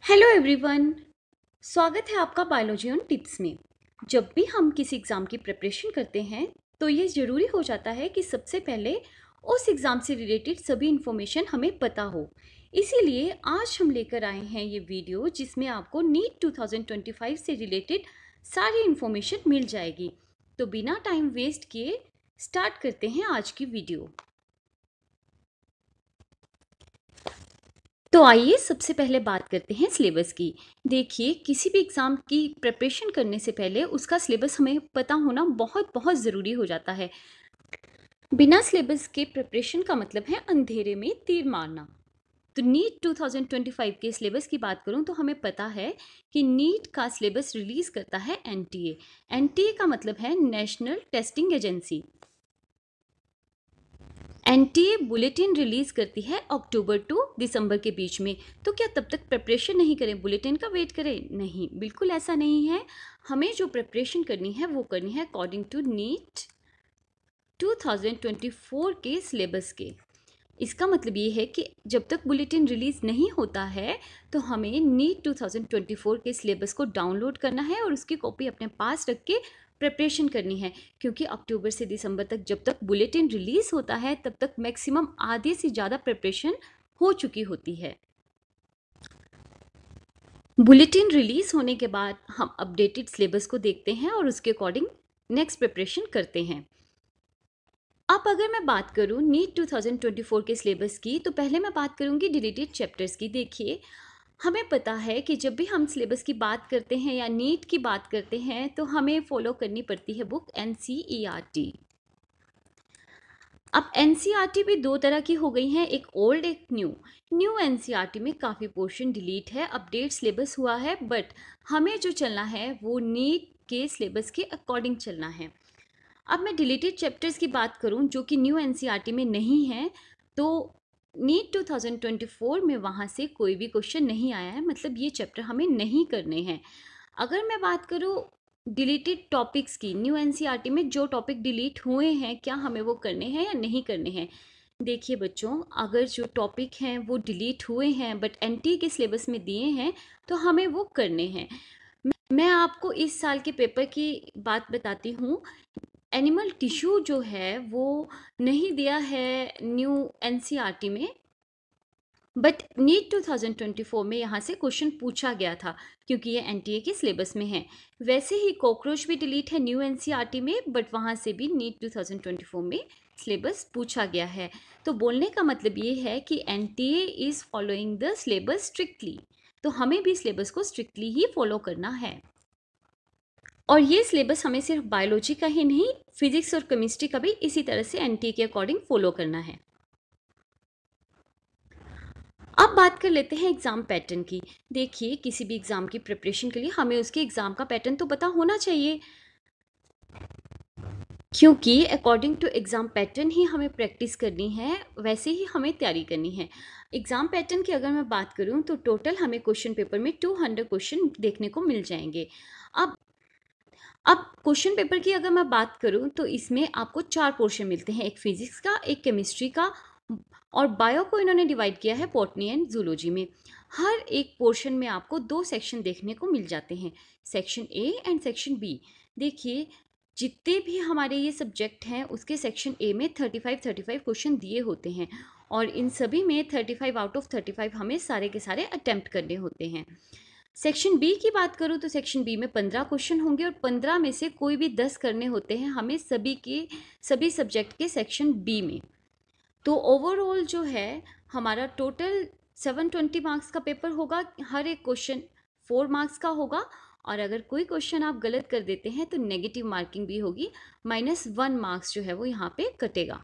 Hello everyone. स्वागत है आपका बायोलॉजी ऑन टिप्स में। जब भी हम किसी एग्ज़ाम की प्रिपरेशन करते हैं तो ये ज़रूरी हो जाता है कि सबसे पहले उस एग्ज़ाम से रिलेटेड सभी इन्फॉर्मेशन हमें पता हो। इसीलिए आज हम लेकर आए हैं ये वीडियो जिसमें आपको नीट 2025 से रिलेटेड सारी इन्फॉर्मेशन मिल जाएगी। तो बिना टाइम वेस्ट किए स्टार्ट करते हैं आज की वीडियो। तो आइए सबसे पहले बात करते हैं सिलेबस की। देखिए, किसी भी एग्ज़ाम की प्रिपरेशन करने से पहले उसका सिलेबस हमें पता होना बहुत बहुत ज़रूरी हो जाता है। बिना सिलेबस के प्रिपरेशन का मतलब है अंधेरे में तीर मारना। तो नीट 2025 के सिलेबस की बात करूं तो हमें पता है कि नीट का सिलेबस रिलीज़ करता है एनटीए। एनटीए का मतलब है national testing agency. NTA bulletin release करती है अक्टूबर टू दिसंबर के बीच में। तो क्या तब तक प्रिपरेशन नहीं करें, बुलेटिन का वेट करें? नहीं, बिल्कुल ऐसा नहीं है। हमें जो प्रिपरेशन करनी है वो करनी है अकॉर्डिंग टू नीट 2024 के सिलेबस के। इसका मतलब ये है कि जब तक बुलेटिन रिलीज़ नहीं होता है तो हमें नीट 2024 के सिलेबस को डाउनलोड करना है और उसकी कॉपी अपने पास रख के प्रिपरेशन करनी है, क्योंकि अक्टूबर से दिसंबर तक जब तक बुलेटिन रिलीज़ होता है तब तक मैक्सिमम आधे से ज़्यादा प्रिपरेशन हो चुकी होती है। बुलेटिन रिलीज़ होने के बाद हम अपडेटेड सिलेबस को देखते हैं और उसके अकॉर्डिंग नेक्स्ट प्रिपरेशन करते हैं। अब अगर मैं बात करूँ नीट 2024 के सिलेबस की, तो पहले मैं बात करूँगी डिलीटेड चैप्टर्स की। देखिए, हमें पता है कि जब भी हम सिलेबस की बात करते हैं या नीट की बात करते हैं तो हमें फॉलो करनी पड़ती है बुक एनसीईआरटी। अब एनसीईआरटी भी दो तरह की हो गई हैं, एक ओल्ड एक न्यू। न्यू एनसीईआरटी में काफ़ी पोर्शन डिलीट है, अपडेट सिलेबस हुआ है, बट हमें जो चलना है वो नीट के सिलेबस के अकॉर्डिंग चलना है। अब मैं डिलीटेड चैप्टर्स की बात करूं जो कि न्यू एनसीईआरटी में नहीं है, तो नीट 2024 में वहाँ से कोई भी क्वेश्चन नहीं आया है, मतलब ये चैप्टर हमें नहीं करने हैं। अगर मैं बात करूं डिलीटेड टॉपिक्स की, न्यू एनसीईआरटी में जो टॉपिक डिलीट हुए हैं क्या हमें वो करने हैं या नहीं करने हैं? देखिए बच्चों, अगर जो टॉपिक हैं वो डिलीट हुए हैं बट एनटी के सिलेबस में दिए हैं तो हमें वो करने हैं। मैं आपको इस साल के पेपर की बात बताती हूँ। एनिमल टिश्यू जो है वो नहीं दिया है न्यू एनसीईआरटी में, बट नीट 2024 में यहाँ से क्वेश्चन पूछा गया था क्योंकि ये एनटीए के सिलेबस में है। वैसे ही कॉकरोच भी डिलीट है न्यू एनसीईआरटी में, बट वहाँ से भी नीट 2024 में सिलेबस पूछा गया है। तो बोलने का मतलब ये है कि NTA is following the syllabus strictly, तो हमें भी सिलेबस को स्ट्रिक्टली ही फॉलो करना है। और ये सिलेबस हमें सिर्फ बायोलॉजी का ही नहीं, फिजिक्स और केमिस्ट्री का भी इसी तरह से एनटीए के अकॉर्डिंग फॉलो करना है। अब बात कर लेते हैं एग्ज़ाम पैटर्न की। देखिए, किसी भी एग्ज़ाम की प्रिपरेशन के लिए हमें उसके एग्ज़ाम का पैटर्न तो पता होना चाहिए, क्योंकि अकॉर्डिंग टू एग्ज़ाम पैटर्न ही हमें प्रैक्टिस करनी है, वैसे ही हमें तैयारी करनी है। एग्ज़ाम पैटर्न की अगर मैं बात करूं तो टोटल हमें क्वेश्चन पेपर में 200 क्वेश्चन देखने को मिल जाएंगे। अब अब क्वेश्चन पेपर की अगर मैं बात करूं तो इसमें आपको 4 पोर्शन मिलते हैं, एक फिजिक्स का, एक केमिस्ट्री का, और बायो को इन्होंने डिवाइड किया है बॉटनी एंड जूलॉजी में। हर एक पोर्शन में आपको 2 सेक्शन देखने को मिल जाते हैं, section A and section B. देखिए, जितने भी हमारे ये सब्जेक्ट हैं उसके सेक्शन ए में 35 क्वेश्चन दिए होते हैं और इन सभी में 35 आउट ऑफ 35 हमें सारे के सारे अटेम्प्ट करने होते हैं। सेक्शन बी की बात करूँ तो सेक्शन बी में 15 क्वेश्चन होंगे और 15 में से कोई भी 10 करने होते हैं हमें सभी सब्जेक्ट के सेक्शन बी में। तो ओवरऑल जो है हमारा टोटल 720 मार्क्स का पेपर होगा। हर एक क्वेश्चन 4 मार्क्स का होगा और अगर कोई क्वेश्चन आप गलत कर देते हैं तो नेगेटिव मार्किंग भी होगी, -1 मार्क्स जो है वो यहाँ पे कटेगा।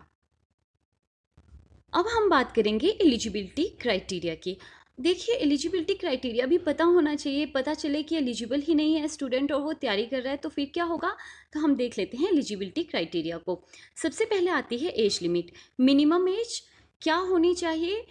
अब हम बात करेंगे एलिजिबिलिटी क्राइटेरिया की। देखिए, एलिजिबिलिटी क्राइटेरिया भी पता होना चाहिए। पता चले कि एलिजिबल ही नहीं है स्टूडेंट और वो तैयारी कर रहा है तो फिर क्या होगा? तो हम देख लेते हैं एलिजिबिलिटी क्राइटेरिया को। सबसे पहले आती है एज लिमिट। मिनिमम एज क्या होनी चाहिए?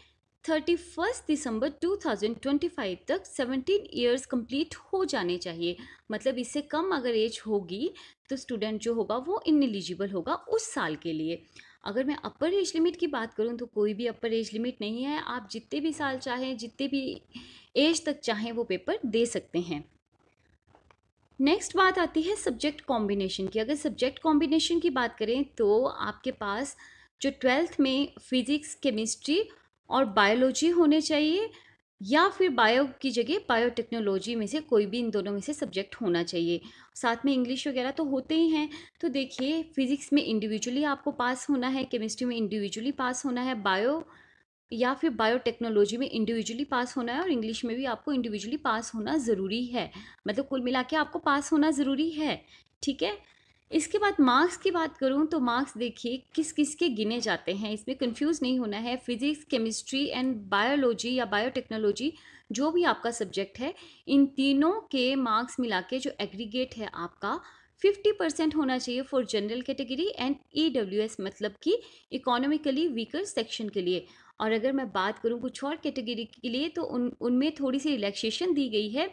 31 दिसंबर 2025 तक 17 ईयर्स कंप्लीट हो जाने चाहिए। मतलब इससे कम अगर एज होगी तो स्टूडेंट जो होगा वो इनएलिजिबल होगा उस साल के लिए। अगर मैं अपर एज लिमिट की बात करूं तो कोई भी अपर एज लिमिट नहीं है, आप जितने भी साल चाहें, जितने भी एज तक चाहें वो पेपर दे सकते हैं। नेक्स्ट बात आती है सब्जेक्ट कॉम्बिनेशन की। अगर सब्जेक्ट कॉम्बिनेशन की बात करें तो आपके पास जो 12th में फिजिक्स, केमिस्ट्री और बायोलॉजी होने चाहिए, या फिर बायो की जगह बायोटेक्नोलॉजी में से कोई भी इन दोनों में से सब्जेक्ट होना चाहिए। साथ में इंग्लिश वगैरह तो होते ही हैं। तो देखिए, फिजिक्स में इंडिविजुअली आपको पास होना है, केमिस्ट्री में इंडिविजुअली पास होना है, बायो या फिर बायोटेक्नोलॉजी में इंडिविजुअली पास होना है, और इंग्लिश में भी आपको इंडिविजुअली पास होना ज़रूरी है। मतलब कुल मिला के आपको पास होना ज़रूरी है, ठीक है। इसके बाद मार्क्स की बात करूं तो मार्क्स देखिए किस किस के गिने जाते हैं, इसमें कंफ्यूज नहीं होना है। फिजिक्स, केमिस्ट्री एंड बायोलॉजी या बायोटेक्नोलॉजी जो भी आपका सब्जेक्ट है, इन तीनों के मार्क्स मिला के जो एग्रीगेट है आपका 50% होना चाहिए for general category and EWS, मतलब कि इकोनॉमिकली वीकर सेक्शन के लिए। और अगर मैं बात करूं कुछ और कैटेगरी के लिए तो उनमें थोड़ी सी रिलैक्सेशन दी गई है,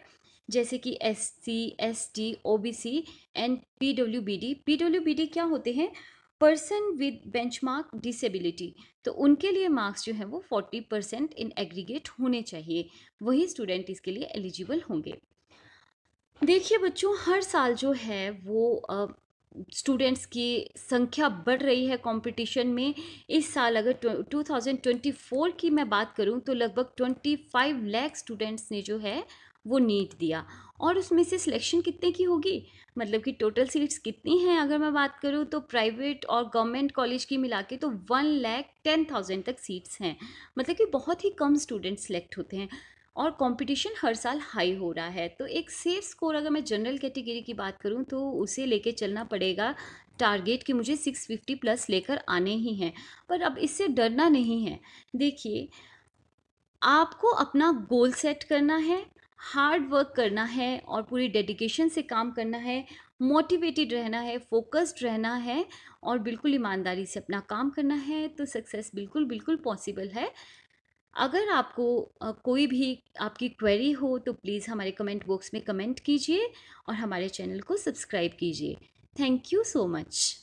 जैसे कि SC, ST, OBC and PWBD। PWBD क्या होते हैं? Person with benchmark disability. तो उनके लिए मार्क्स जो है वो 40% इन एग्रीगेट होने चाहिए, वही स्टूडेंट इसके लिए एलिजिबल होंगे। देखिए बच्चों, हर साल जो है वो स्टूडेंट्स की संख्या बढ़ रही है कंपटीशन में। इस साल अगर 2024 की मैं बात करूं तो लगभग 25 लाख स्टूडेंट्स ने जो है वो नीट दिया, और उसमें से सिलेक्शन कितने की होगी, मतलब कि टोटल सीट्स कितनी हैं अगर मैं बात करूं तो प्राइवेट और गवर्नमेंट कॉलेज की मिला के तो 1,10,000 तक सीट्स हैं। मतलब कि बहुत ही कम स्टूडेंट सेलेक्ट होते हैं, और कंपटीशन हर साल हाई हो रहा है। तो एक सेफ स्कोर अगर मैं जनरल कैटेगरी की बात करूं तो उसे लेके चलना पड़ेगा टारगेट कि मुझे 650 प्लस लेकर आने ही हैं। पर अब इससे डरना नहीं है। देखिए, आपको अपना गोल सेट करना है, हार्ड वर्क करना है और पूरी डेडिकेशन से काम करना है, मोटिवेटेड रहना है, फोकस्ड रहना है और बिल्कुल ईमानदारी से अपना काम करना है, तो सक्सेस बिल्कुल बिल्कुल पॉसिबल है। अगर आपको कोई भी आपकी क्वेरी हो तो प्लीज़ हमारे कमेंट बॉक्स में कमेंट कीजिए और हमारे चैनल को सब्सक्राइब कीजिए। Thank you so much.